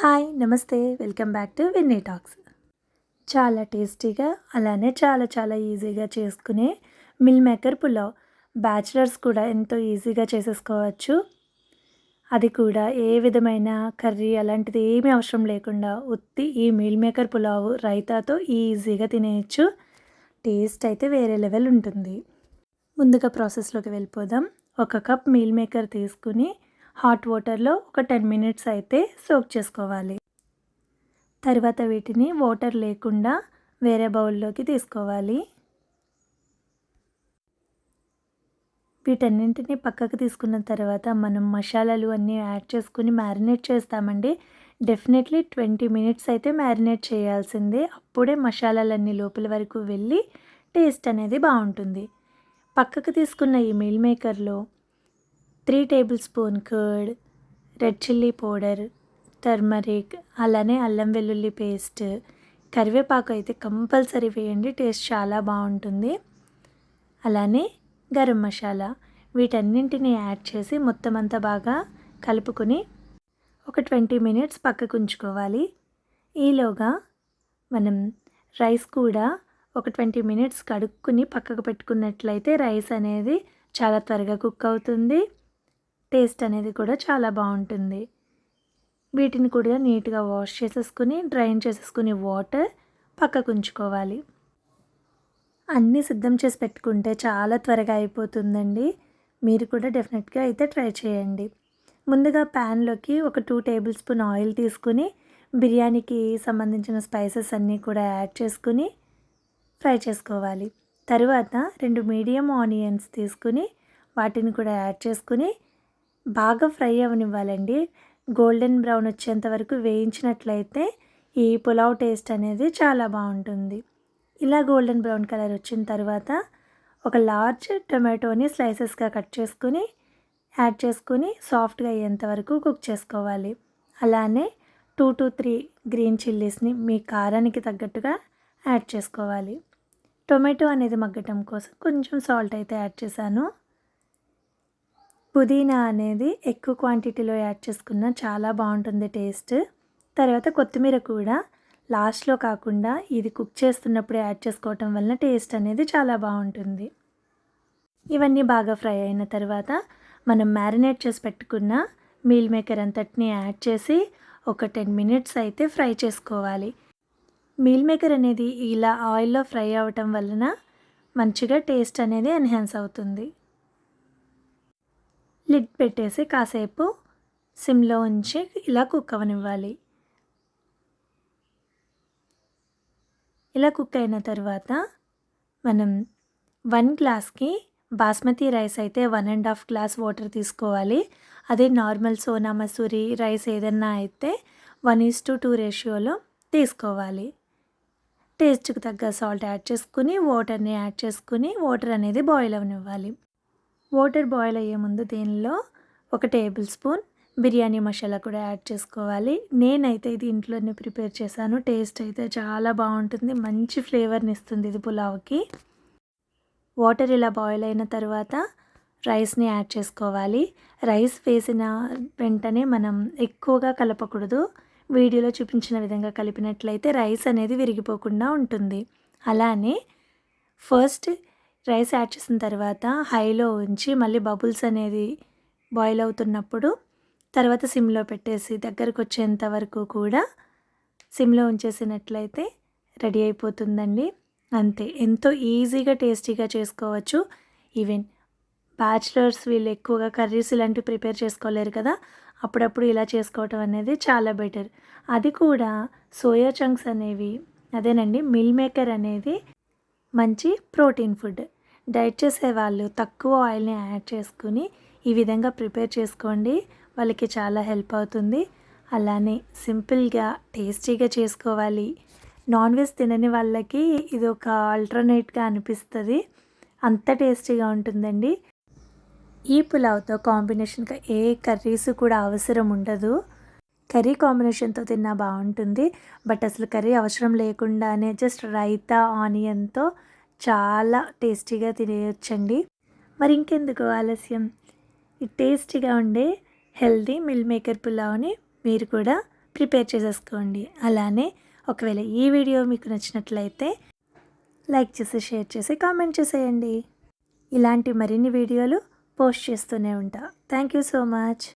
Hi నమస్తే welcome back to Vinny talks. చాలా టేస్టీగా అలానే చాలా ఈజీగా చేసుకునే మిల్ మేకర్ పులావ్. బ్యాచిలర్స్ కూడా ఎంతో ఈజీగా చేసేసుకోవచ్చు. అది కూడా ఏ విధమైన కర్రీ అలాంటిది ఏమీ అవసరం లేకుండా ఉత్తి ఈ మిల్ మేకర్ పులావ్ రైతాతో ఈజీగా తినేయచ్చు. టేస్ట్ అయితే వేరే లెవెల్ ఉంటుంది. ముందుగా ప్రాసెస్లోకి వెళ్ళిపోదాం. 1 కప్ మీల్ మేకర్ తీసుకుని హాట్ వాటర్లో ఒక 10 మినిట్స్ అయితే సోక్ చేసుకోవాలి. తర్వాత వీటిని వాటర్ లేకుండా వేరే బౌల్లోకి తీసుకోవాలి. వీటన్నింటినీ పక్కకు తీసుకున్న తర్వాత మనం మసాలాలు అన్నీ యాడ్ చేసుకుని మ్యారినేట్ చేస్తామండి. డెఫినెట్లీ 20 మినిట్స్ అయితే మ్యారినేట్ చేయాల్సిందే. అప్పుడే మసాలాలన్నీ లోపల వరకు వెళ్ళి టేస్ట్ అనేది బాగుంటుంది. పక్కకు తీసుకున్న ఈ మీల్ మేకర్లో 3 tablespoon curd, red chilli powder, turmeric, అలానే అల్లం వెల్లుల్లి పేస్ట్, కరివేపాకు అయితే కంపల్సరీ వేయండి, టేస్ట్ చాలా బాగుంటుంది. అలానే గరం మసాలా, వీటన్నింటినీ యాడ్ చేసి మొత్తం అంతా బాగా కలుపుకొని ఒక 20 మినిట్స్ పక్కకు ఉంచుకోవాలి. ఈలోగా మనం రైస్ కూడా ఒక 20 మినిట్స్ కడుక్కుని పక్కకు పెట్టుకున్నట్లయితే రైస్ అనేది చాలా త్వరగా కుక్ అవుతుంది. టేస్ట్ అనేది కూడా చాలా బాగుంటుంది. వీటిని కూడా నీట్గా వాష్ చేసేసుకుని డ్రైన్ చేసేసుకుని వాటర్ పక్కకు ఉంచుకోవాలి. అన్నీ సిద్ధం చేసి పెట్టుకుంటే చాలా త్వరగా అయిపోతుందండి. మీరు కూడా డెఫినెట్గా అయితే ట్రై చేయండి. ముందుగా ప్యాన్లోకి ఒక 2 టేబుల్ స్పూన్ ఆయిల్ తీసుకుని బిర్యానీకి సంబంధించిన స్పైసెస్ అన్నీ కూడా యాడ్ చేసుకుని ఫ్రై చేసుకోవాలి. తర్వాత 2 మీడియం ఆనియన్స్ తీసుకుని వాటిని కూడా యాడ్ చేసుకుని బాగా ఫ్రై అవనివ్వాలండి. గోల్డెన్ బ్రౌన్ వచ్చేంత వరకు వేయించినట్లయితే ఈ పులావ్ టేస్ట్ అనేది చాలా బాగుంటుంది. ఇలా గోల్డెన్ బ్రౌన్ కలర్ వచ్చిన తర్వాత ఒక లార్జ్ టొమాటోని స్లైసెస్గా కట్ చేసుకుని యాడ్ చేసుకుని సాఫ్ట్గా అయ్యేంత వరకు కుక్ చేసుకోవాలి. అలానే 2 to 3 గ్రీన్ చిల్లీస్ని మీ కారానికి తగ్గట్టుగా యాడ్ చేసుకోవాలి. టొమాటో అనేది మగ్గటం కోసం కొంచెం సాల్ట్ అయితే యాడ్ చేశాను. పుదీనా అనేది ఎక్కువ క్వాంటిటీలో యాడ్ చేసుకున్న చాలా బాగుంటుంది టేస్ట్. తర్వాత కొత్తిమీర కూడా లాస్ట్లో కాకుండా ఇది కుక్ చేస్తున్నప్పుడు యాడ్ చేసుకోవటం వలన టేస్ట్ అనేది చాలా బాగుంటుంది. ఇవన్నీ బాగా ఫ్రై అయిన తర్వాత మనం మ్యారినేట్ చేసి పెట్టుకున్న మీల్ మేకర్ అంతటిని యాడ్ చేసి ఒక 10 మినిట్స్ అయితే ఫ్రై చేసుకోవాలి. మీల్ మేకర్ అనేది ఇలా ఆయిల్లో ఫ్రై అవ్వటం వలన మంచిగా టేస్ట్ అనేది ఎన్హాన్స్ అవుతుంది. లిడ్ పెట్టేసి కాసేపు సిమ్లో ఉంచి ఇలా కుక్ అవ్వనివ్వాలి. ఇలా కుక్ అయిన తర్వాత మనం 1 గ్లాస్కి బాస్మతి రైస్ అయితే 1.5 గ్లాస్ వాటర్ తీసుకోవాలి. అదే నార్మల్ సోనా మసూరి రైస్ ఏదన్నా అయితే 1:2 రేషియోలో తీసుకోవాలి. టేస్ట్కి తగ్గ సాల్ట్ యాడ్ చేసుకుని వాటర్ని యాడ్ చేసుకుని వాటర్ అనేది బాయిల్ అవ్వనివ్వాలి. వాటర్ బాయిల్ అయ్యే ముందు దీనిలో 1 టేబుల్ స్పూన్ బిర్యానీ మసాలా కూడా యాడ్ చేసుకోవాలి. నేనైతే ఇది ఇంట్లోనే ప్రిపేర్ చేశాను. టేస్ట్ అయితే చాలా బాగుంటుంది, మంచి ఫ్లేవర్ని ఇస్తుంది ఇది పులావ్కి. వాటర్ ఇలా బాయిల్ అయిన తర్వాత రైస్ని యాడ్ చేసుకోవాలి. రైస్ వేసిన వెంటనే మనం ఎక్కువగా కలపకూడదు. వీడియోలో చూపించిన విధంగా కలిపినట్లయితే రైస్ అనేది విరిగిపోకుండా ఉంటుంది. అలానే ఫస్ట్ రైస్ యాడ్ చేసిన తర్వాత హైలో ఉంచి మళ్ళీ బబుల్స్ అనేది బాయిల్ అవుతున్నప్పుడు తర్వాత సిమ్లో పెట్టేసి దగ్గరకు వచ్చేంత వరకు కూడా సిమ్లో ఉంచేసినట్లయితే రెడీ అయిపోతుందండి. అంతే, ఎంతో ఈజీగా టేస్టీగా చేసుకోవచ్చు. ఈవెన్ బ్యాచిలర్స్ వీళ్ళు ఎక్కువగా కర్రీస్ ఇలాంటివి ప్రిపేర్ చేసుకోలేరు కదా, అప్పుడప్పుడు ఇలా చేసుకోవటం అనేది చాలా బెటర్. అది కూడా సోయా చంక్స్ అనేవి, అదేనండి మిల్ మేకర్ అనేది మంచి ప్రోటీన్ ఫుడ్. డైట్ చేసేవాళ్ళు తక్కువ ఆయిల్ని యాడ్ చేసుకుని ఈ విధంగా ప్రిపేర్ చేసుకోండి, వాళ్ళకి చాలా హెల్ప్ అవుతుంది. అలానే సింపుల్గా టేస్టీగా చేసుకోవాలి. నాన్ వెజ్ తినని వాళ్ళకి ఇది ఒక ఆల్టర్నేట్గా అనిపిస్తుంది, అంత టేస్టీగా ఉంటుందండి. ఈ పులావ్తో కాంబినేషన్గా ఏ కర్రీస్ కూడా అవసరం ఉండదు. కర్రీ కాంబినేషన్తో తిన్నా బాగుంటుంది, బట్ అసలు కర్రీ అవసరం లేకుండానే జస్ట్ రైతా ఆనియన్తో చాలా టేస్టీగా తినేయొచ్చండి. మరి ఇంకెందుకు ఆలస్యం, ఈ టేస్టీగా ఉండే హెల్దీ మిల్ మేకర్ పులావ్ని మీరు కూడా ప్రిపేర్ చేసేసుకోండి. అలానే ఒకవేళ ఈ వీడియో మీకు నచ్చినట్లయితే లైక్ చేసి, షేర్ చేసి, కామెంట్ చేసేయండి. ఇలాంటి మరిన్ని వీడియోలు పోస్ట్ చేస్తూనే ఉంటా. Thank you so much.